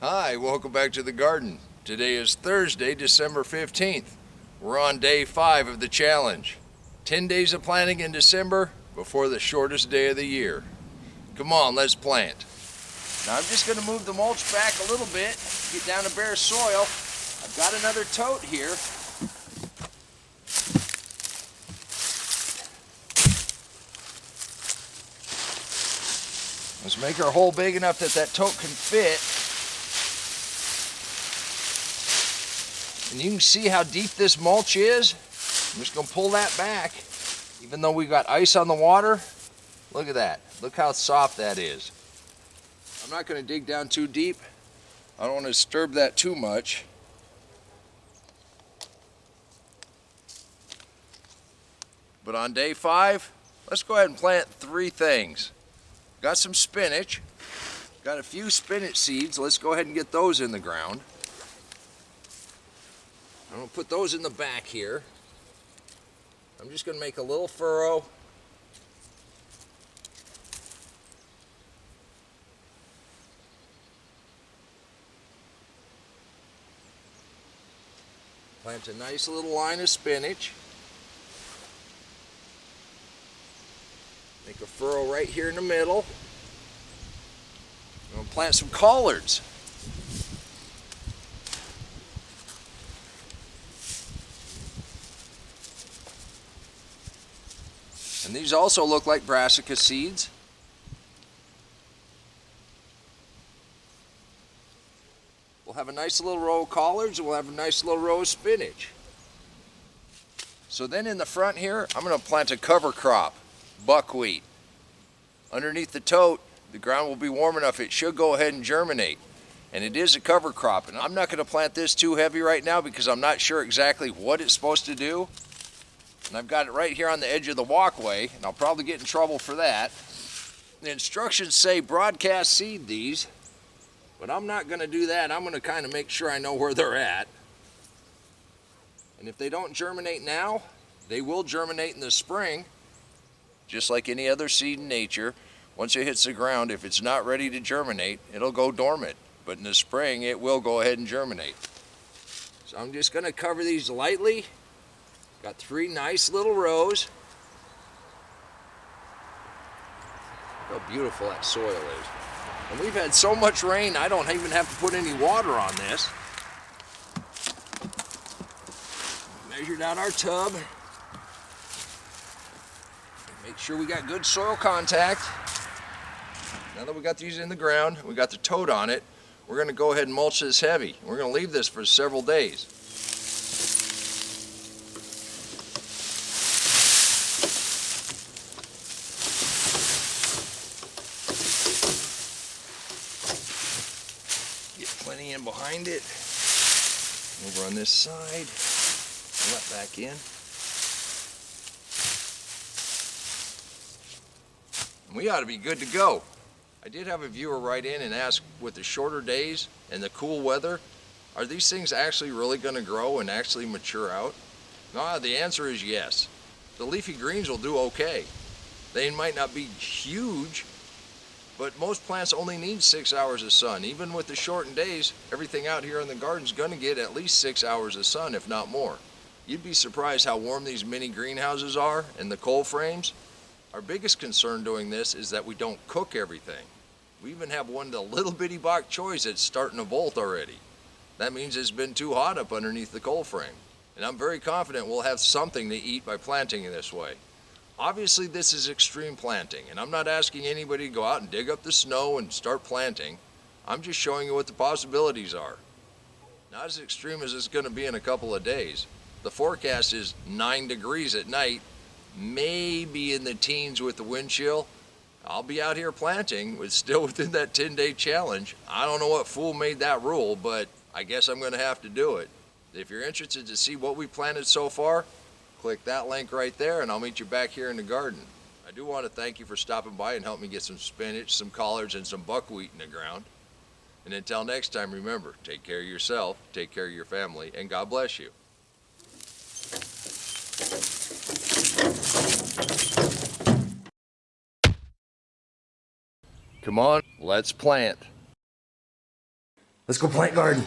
Hi, welcome back to the garden. Today is Thursday, December 15th. We're on day 5 of the challenge. 10 days of planting in December before the shortest day of the year. Come on, let's plant. Now I'm just going to move the mulch back a little bit, get down to bare soil. I've got another tote here. Let's make our hole big enough that tote can fit. And you can see how deep this mulch is. I'm just going to pull that back. Even though we've got ice on the water, look at that. Look how soft that is. I'm not going to dig down too deep. I don't want to disturb that too much. But on day 5, let's go ahead and plant 3 things. Got some spinach. Got a few spinach seeds. Let's go ahead and get those in the ground. I'm going to put those in the back here. I'm just going to make a little furrow. Plant a nice little line of spinach. Make a furrow right here in the middle. I'm going to plant some collards. And these also look like brassica seeds. We'll have a nice little row of collards and we'll have a nice little row of spinach. So then in the front here, I'm going to plant a cover crop, buckwheat. Underneath the tote, the ground will be warm enough, it should go ahead and germinate. And it is a cover crop. And I'm not going to plant this too heavy right now because I'm not sure exactly what it's supposed to do. And I've got it right here on the edge of the walkway, and I'll probably get in trouble for that. The instructions say broadcast seed these, but I'm not going to do that. I'm going to kind of make sure I know where they're at. And if they don't germinate now, they will germinate in the spring, just like any other seed in nature. Once it hits the ground, if it's not ready to germinate, it'll go dormant. But in the spring, it will go ahead and germinate. So I'm just going to cover these lightly. Got 3 nice little rows. Look how beautiful that soil is. And we've had so much rain, I don't even have to put any water on this. Measured out our tub. Make sure we got good soil contact. Now that we got these in the ground, we got the tote on it, we're going to go ahead and mulch this heavy. We're going to leave this for several days. Plenty in behind it. Over on this side. Let back in. And we ought to be good to go. I did have a viewer write in and ask, with the shorter days and the cool weather, are these things actually really going to grow and actually mature out? No, the answer is yes. The leafy greens will do okay. They might not be huge, but most plants only need 6 hours of sun. Even with the shortened days, everything out here in the garden is going to get at least 6 hours of sun, if not more. You'd be surprised how warm these mini greenhouses are and the cold frames. Our biggest concern doing this is that we don't cook everything. We even have one of the little bitty bok choys that's starting to bolt already. That means it's been too hot up underneath the cold frame. And I'm very confident we'll have something to eat by planting in this way. Obviously this is extreme planting, and I'm not asking anybody to go out and dig up the snow and start planting. I'm just showing you what the possibilities are. Not as extreme as it's going to be in a couple of days. The forecast is 9 degrees at night, maybe in the teens with the wind chill. I'll be out here planting, it's still within that 10-day challenge. I don't know what fool made that rule, but I guess I'm going to have to do it. If you're interested to see what we planted so far, click that link right there and I'll meet you back here in the garden. I do want to thank you for stopping by and helping me get some spinach, some collards, and some buckwheat in the ground. And until next time, remember, take care of yourself, take care of your family, and God bless you. Come on, let's plant. Let's go plant garden.